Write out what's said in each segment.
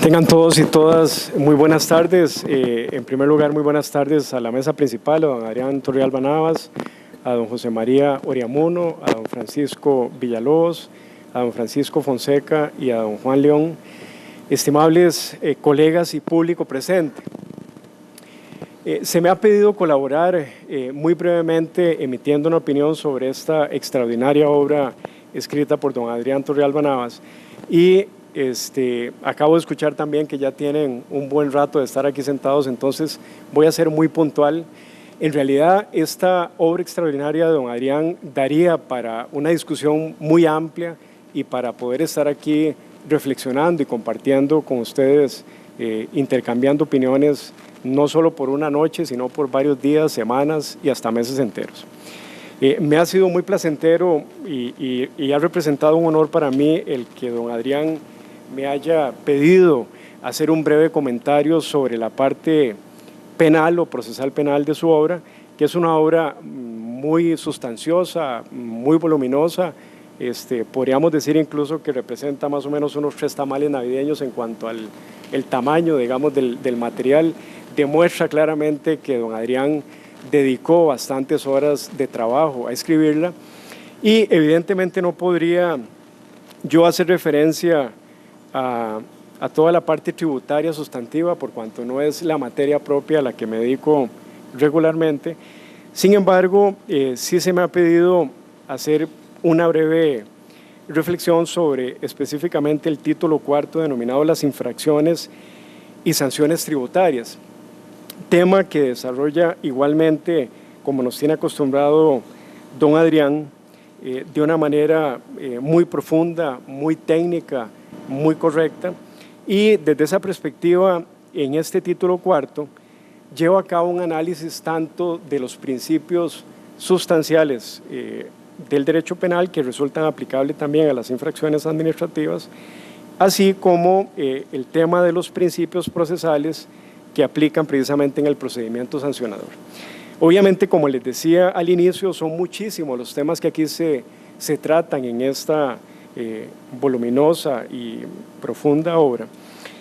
Tengan todos y todas muy buenas tardes. En primer lugar, muy buenas tardes a la mesa principal, a don Adrián Torrealba Navas, a don José María Oriamuno, a don Francisco Villalobos, a don Francisco Fonseca y a don Juan León, estimables colegas y público presente. Se me ha pedido colaborar muy brevemente emitiendo una opinión sobre esta extraordinaria obra escrita por don Adrián Torrealba Navas y acabo de escuchar también que ya tienen un buen rato de estar aquí sentados, entonces voy a ser muy puntual. En realidad, esta obra extraordinaria de don Adrián daría para una discusión muy amplia y para poder estar aquí reflexionando y compartiendo con ustedes, intercambiando opiniones, no solo por una noche, sino por varios días, semanas y hasta meses enteros. Me ha sido muy placentero y ha representado un honor para mí el que don Adrián me haya pedido hacer un breve comentario sobre la parte penal o procesal penal de su obra, que es una obra muy sustanciosa, muy voluminosa, podríamos decir incluso que representa más o menos unos 3 tamales navideños en cuanto al el tamaño, digamos, del material. Demuestra claramente que don Adrián dedicó bastantes horas de trabajo a escribirla y evidentemente no podría yo hacer referencia a toda la parte tributaria sustantiva por cuanto no es la materia propia a la que me dedico regularmente. Sin embargo, sí se me ha pedido hacer una breve reflexión sobre específicamente el título cuarto denominado las infracciones y sanciones tributarias, tema que desarrolla igualmente, como nos tiene acostumbrado don Adrián, de una manera muy profunda, muy técnica, muy correcta, y desde esa perspectiva, en este título cuarto, llevo a cabo un análisis tanto de los principios sustanciales del derecho penal que resultan aplicables también a las infracciones administrativas, así como el tema de los principios procesales que aplican precisamente en el procedimiento sancionador. Obviamente, como les decía al inicio, son muchísimos los temas que aquí se tratan en esta voluminosa y profunda obra.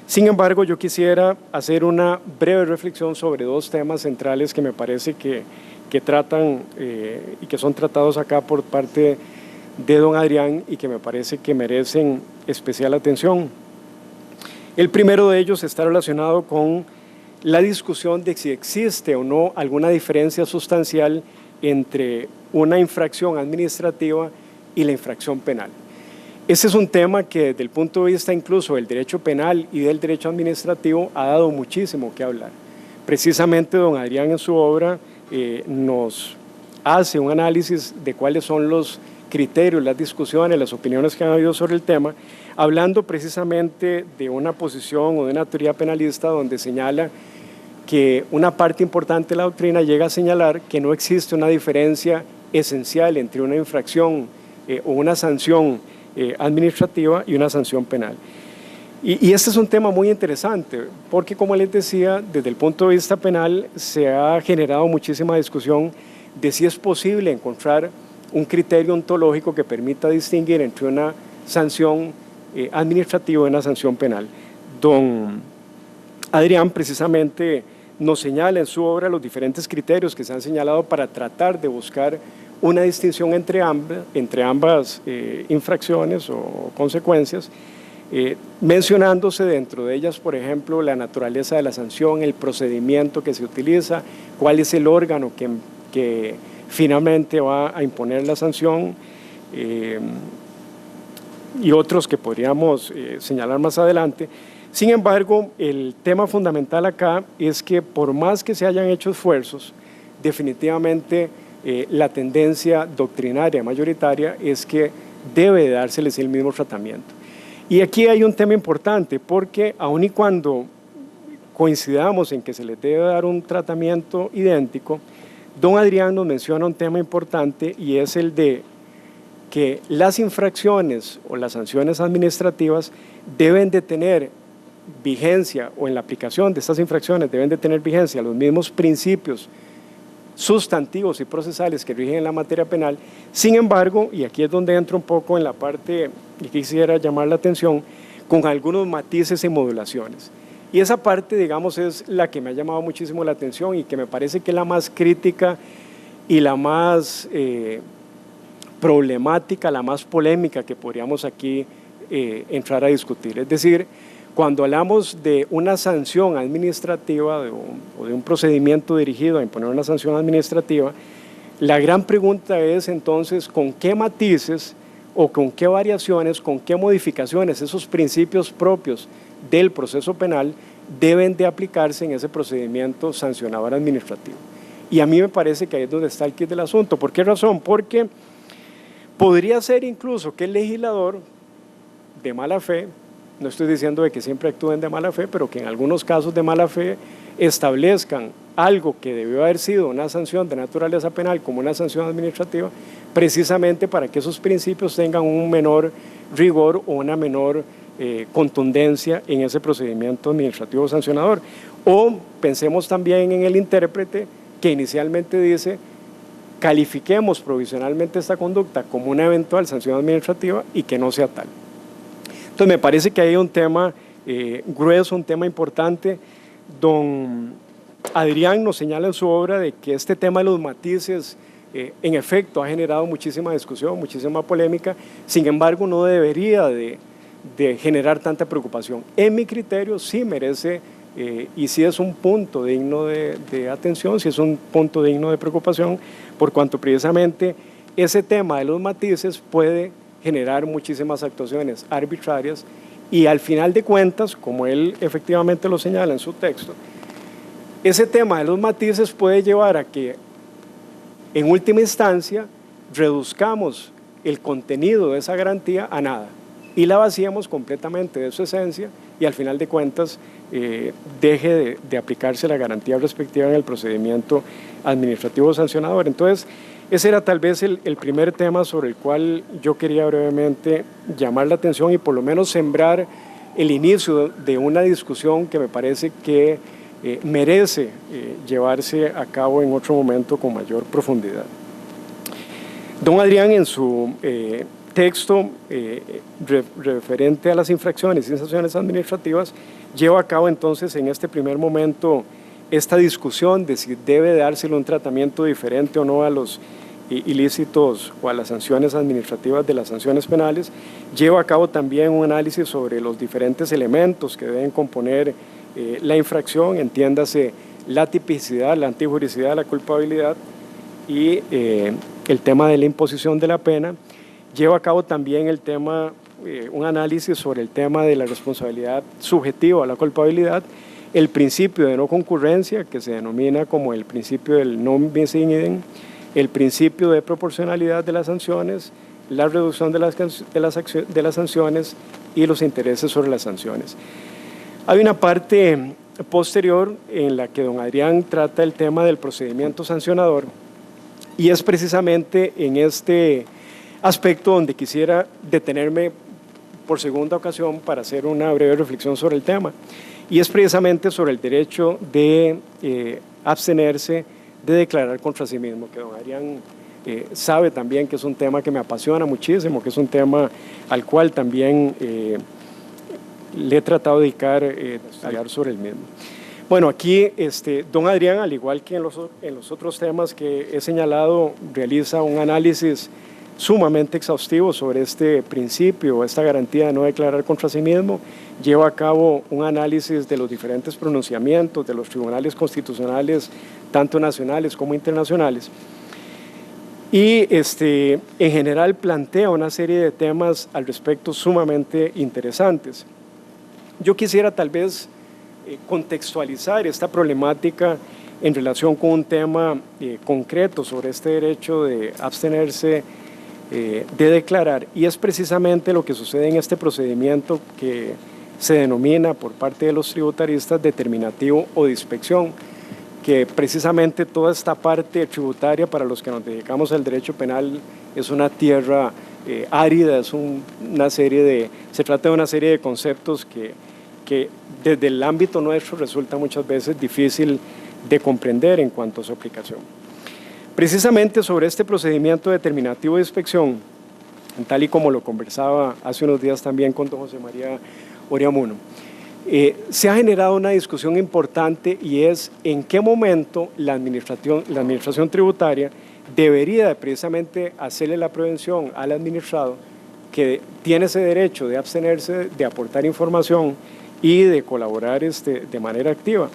Sin embargo, yo quisiera hacer una breve reflexión sobre 2 temas centrales que me parece que tratan y que son tratados acá por parte de don Adrián y que me parece que merecen especial atención. El primero de ellos está relacionado con la discusión de si existe o no alguna diferencia sustancial entre una infracción administrativa y la infracción penal. Ese es un tema que desde el punto de vista incluso del derecho penal y del derecho administrativo ha dado muchísimo que hablar. Precisamente don Adrián en su obra nos hace un análisis de cuáles son los criterios, las discusiones, las opiniones que han habido sobre el tema, hablando precisamente de una posición o de una teoría penalista donde señala que una parte importante de la doctrina llega a señalar que no existe una diferencia esencial entre una infracción o una sanción administrativa y una sanción penal. Y este es un tema muy interesante porque, como les decía, desde el punto de vista penal se ha generado muchísima discusión de si es posible encontrar un criterio ontológico que permita distinguir entre una sanción administrativa y una sanción penal. Don Adrián precisamente nos señala en su obra los diferentes criterios que se han señalado para tratar de buscar una distinción entre ambas infracciones o consecuencias, mencionándose dentro de ellas, por ejemplo, la naturaleza de la sanción, el procedimiento que se utiliza, cuál es el órgano que finalmente va a imponer la sanción y otros que podríamos señalar más adelante. Sin embargo, el tema fundamental acá es que por más que se hayan hecho esfuerzos, definitivamente la tendencia doctrinaria mayoritaria es que debe dárseles el mismo tratamiento. Y aquí hay un tema importante porque aun y cuando coincidamos en que se les debe dar un tratamiento idéntico, don Adrián nos menciona un tema importante y es el de que las infracciones o las sanciones administrativas deben de tener vigencia, o en la aplicación de estas infracciones deben de tener vigencia los mismos principios sustantivos y procesales que rigen en la materia penal. Sin embargo, y aquí es donde entro un poco en la parte y quisiera llamar la atención, con algunos matices y modulaciones. Y esa parte, digamos, es la que me ha llamado muchísimo la atención y que me parece que es la más crítica y la más problemática, la más polémica que podríamos aquí entrar a discutir. Es decir, cuando hablamos de una sanción administrativa o de un procedimiento dirigido a imponer una sanción administrativa, la gran pregunta es entonces con qué matices o con qué variaciones, con qué modificaciones esos principios propios del proceso penal deben de aplicarse en ese procedimiento sancionador administrativo. Y a mí me parece que ahí es donde está el quid del asunto. ¿Por qué razón? Porque podría ser incluso que el legislador de mala fe, no estoy diciendo de que siempre actúen de mala fe, pero que en algunos casos de mala fe establezcan algo que debió haber sido una sanción de naturaleza penal como una sanción administrativa, precisamente para que esos principios tengan un menor rigor o una menor contundencia en ese procedimiento administrativo sancionador. O pensemos también en el intérprete que inicialmente dice: califiquemos provisionalmente esta conducta como una eventual sanción administrativa y que no sea tal. Entonces me parece que hay un tema grueso, un tema importante. Don Adrián nos señala en su obra de que este tema de los matices en efecto ha generado muchísima discusión, muchísima polémica, sin embargo no debería de generar tanta preocupación. En mi criterio sí merece y sí es un punto digno de atención, sí es un punto digno de preocupación, por cuanto precisamente ese tema de los matices puede generar muchísimas actuaciones arbitrarias y al final de cuentas, como él efectivamente lo señala en su texto, ese tema de los matices puede llevar a que en última instancia reduzcamos el contenido de esa garantía a nada y la vaciamos completamente de su esencia y al final de cuentas deje de aplicarse la garantía respectiva en el procedimiento administrativo sancionador. Entonces, ese era tal vez el primer tema sobre el cual yo quería brevemente llamar la atención y por lo menos sembrar el inicio de una discusión que me parece que merece llevarse a cabo en otro momento con mayor profundidad. Don Adrián, en su texto referente a las infracciones y sanciones administrativas, lleva a cabo entonces en este primer momento esta discusión de si debe dársele un tratamiento diferente o no a los ilícitos o a las sanciones administrativas de las sanciones penales. Lleva a cabo también un análisis sobre los diferentes elementos que deben componer la infracción, entiéndase la tipicidad, la antijuricidad, la culpabilidad y el tema de la imposición de la pena. Lleva a cabo también el tema, un análisis sobre el tema de la responsabilidad subjetiva a la culpabilidad, el principio de no concurrencia, que se denomina como el principio del non bis in idem, el principio de proporcionalidad de las sanciones, la reducción de las sanciones y los intereses sobre las sanciones. Hay una parte posterior en la que don Adrián trata el tema del procedimiento sancionador y es precisamente en este aspecto donde quisiera detenerme por segunda ocasión para hacer una breve reflexión sobre el tema, y es precisamente sobre el derecho de abstenerse de declarar contra sí mismo, que don Adrián sabe también que es un tema que me apasiona muchísimo, que es un tema al cual también le he tratado de dedicar estudiar sobre el mismo. Bueno, aquí don Adrián, al igual que en los otros temas que he señalado, realiza un análisis sumamente exhaustivo sobre este principio, esta garantía de no declarar contra sí mismo, lleva a cabo un análisis de los diferentes pronunciamientos de los tribunales constitucionales, tanto nacionales como internacionales, y en general plantea una serie de temas al respecto sumamente interesantes. Yo quisiera tal vez contextualizar esta problemática en relación con un tema concreto sobre este derecho de abstenerse de declarar, y es precisamente lo que sucede en este procedimiento que se denomina por parte de los tributaristas determinativo o de inspección, que precisamente toda esta parte tributaria para los que nos dedicamos al derecho penal es una tierra árida, se trata de una serie de conceptos que desde el ámbito nuestro resulta muchas veces difícil de comprender en cuanto a su aplicación. Precisamente sobre este procedimiento determinativo de inspección, tal y como lo conversaba hace unos días también con don José María Oriamuno. Se ha generado una discusión importante y es en qué momento la administración tributaria debería precisamente hacerle la prevención al administrado que tiene ese derecho de abstenerse de aportar información y de colaborar de manera activa.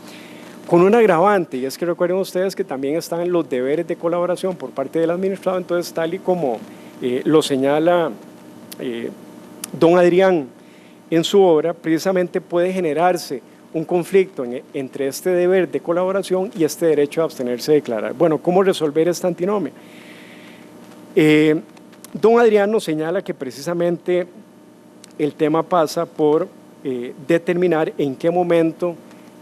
Con un agravante, y es que recuerden ustedes que también están los deberes de colaboración por parte del administrado, entonces tal y como lo señala don Adrián en su obra, precisamente puede generarse un conflicto entre este deber de colaboración y este derecho a abstenerse de declarar. Bueno, ¿cómo resolver esta antinomia? Don Adrián nos señala que precisamente el tema pasa por determinar en qué momento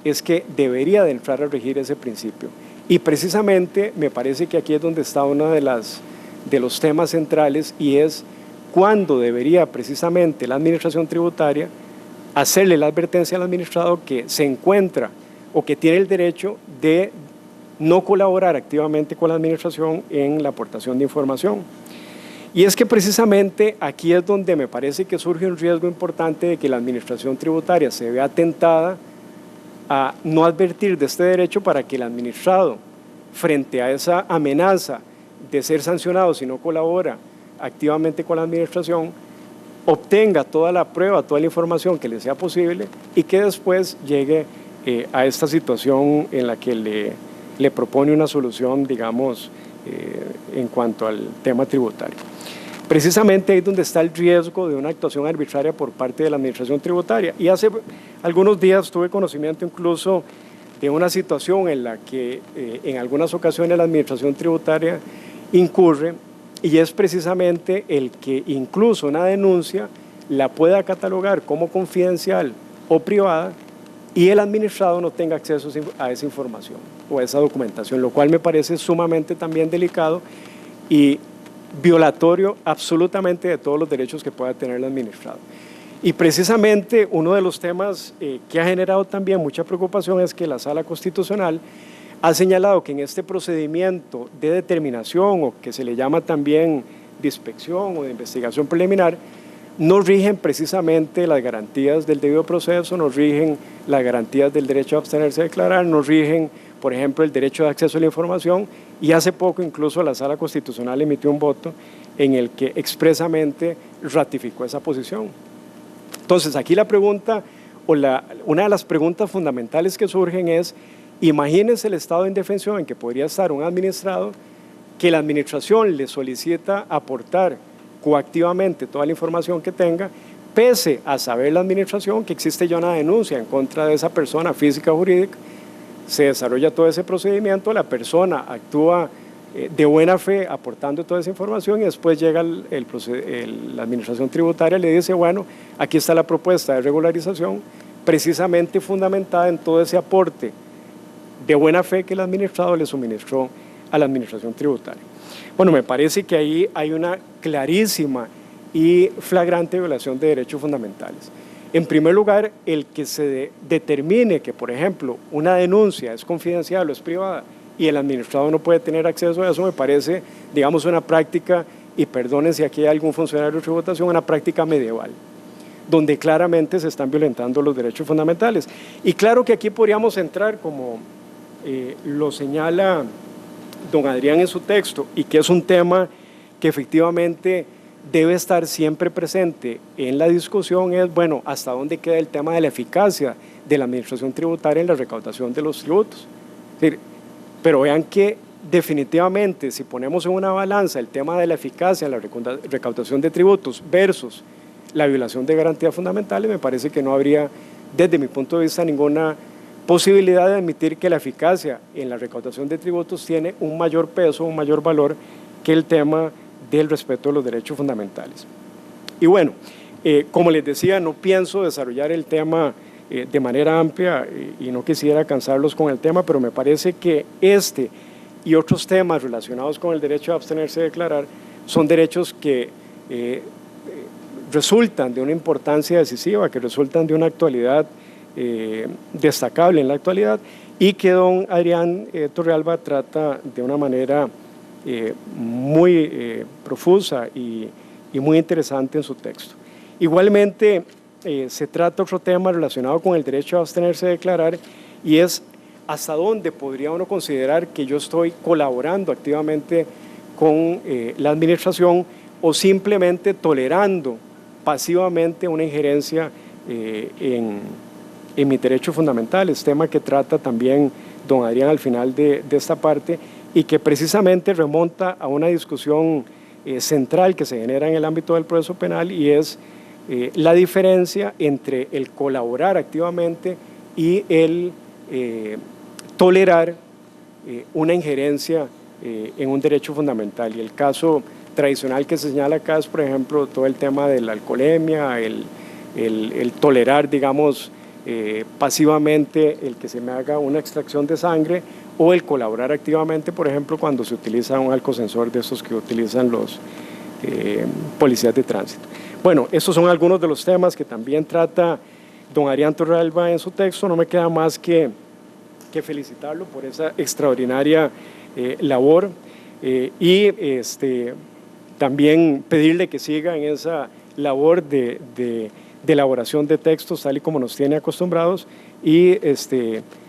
es que debería de entrar a regir ese principio. Y precisamente me parece que aquí es donde está uno de los temas centrales y es cuándo debería precisamente la administración tributaria hacerle la advertencia al administrado que se encuentra o que tiene el derecho de no colaborar activamente con la administración en la aportación de información. Y es que precisamente aquí es donde me parece que surge un riesgo importante de que la administración tributaria se vea tentada a no advertir de este derecho para que el administrado, frente a esa amenaza de ser sancionado si no colabora activamente con la administración, obtenga toda la prueba, toda la información que le sea posible y que después llegue a esta situación en la que le propone una solución, digamos, en cuanto al tema tributario. Precisamente ahí es donde está el riesgo de una actuación arbitraria por parte de la administración tributaria. Y hace algunos días tuve conocimiento incluso de una situación en la que en algunas ocasiones la administración tributaria incurre y es precisamente el que incluso una denuncia la pueda catalogar como confidencial o privada y el administrado no tenga acceso a esa información o a esa documentación, lo cual me parece sumamente también delicado y violatorio absolutamente de todos los derechos que pueda tener el administrado. Y precisamente uno de los temas que ha generado también mucha preocupación es que la Sala Constitucional ha señalado que en este procedimiento de determinación o que se le llama también de inspección o de investigación preliminar, no rigen precisamente las garantías del debido proceso, no rigen las garantías del derecho a abstenerse de declarar, no rigen, por ejemplo, el derecho de acceso a la información y hace poco incluso la Sala Constitucional emitió un voto en el que expresamente ratificó esa posición. Entonces, aquí la pregunta o una de las preguntas fundamentales que surgen es, imagínense el estado de indefensión en que podría estar un administrado que la administración le solicita aportar coactivamente toda la información que tenga, pese a saber la administración que existe ya una denuncia en contra de esa persona física o jurídica, se desarrolla todo ese procedimiento, la persona actúa de buena fe aportando toda esa información y después llega la administración tributaria y le dice, bueno, aquí está la propuesta de regularización, precisamente fundamentada en todo ese aporte de buena fe que el administrado le suministró a la administración tributaria. Bueno, me parece que ahí hay una clarísima y flagrante violación de derechos fundamentales. En primer lugar, el que se determine que, por ejemplo, una denuncia es confidencial o es privada y el administrado no puede tener acceso a eso, me parece, digamos, una práctica, y perdonen si aquí hay algún funcionario de tributación, una práctica medieval, donde claramente se están violentando los derechos fundamentales. Y claro que aquí podríamos entrar, como lo señala don Adrián en su texto, y que es un tema que efectivamente debe estar siempre presente en la discusión, es, bueno, hasta dónde queda el tema de la eficacia de la administración tributaria en la recaudación de los tributos. Es decir, pero vean que definitivamente si ponemos en una balanza el tema de la eficacia en la recaudación de tributos versus la violación de garantías fundamentales, me parece que no habría, desde mi punto de vista, ninguna posibilidad de admitir que la eficacia en la recaudación de tributos tiene un mayor peso, un mayor valor que el tema del respeto de los derechos fundamentales. Y bueno, como les decía, no pienso desarrollar el tema de manera amplia y no quisiera cansarlos con el tema, pero me parece que este y otros temas relacionados con el derecho a abstenerse de declarar son derechos que resultan de una importancia decisiva, que resultan de una actualidad destacable en la actualidad y que don Adrián Torrealba trata de una manera muy profusa y muy interesante en su texto. Igualmente, se trata otro tema relacionado con el derecho a abstenerse de declarar, y es hasta dónde podría uno considerar que yo estoy colaborando activamente con la administración o simplemente tolerando pasivamente una injerencia en mis derechos fundamentales, tema que trata también don Adrián al final de esta parte, y que precisamente remonta a una discusión central que se genera en el ámbito del proceso penal, y es la diferencia entre el colaborar activamente y el tolerar una injerencia en un derecho fundamental. Y el caso tradicional que se señala acá es, por ejemplo, todo el tema de la alcoholemia, el tolerar, digamos, pasivamente el que se me haga una extracción de sangre, o el colaborar activamente, por ejemplo, cuando se utiliza un alcosensor de esos que utilizan los policías de tránsito. Bueno, estos son algunos de los temas que también trata don Adrián Torrealba en su texto. No me queda más que felicitarlo por esa extraordinaria labor y también pedirle que siga en esa labor de elaboración de textos tal y como nos tiene acostumbrados, y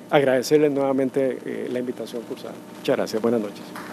agradecerle nuevamente la invitación cursada. Muchas gracias, buenas noches.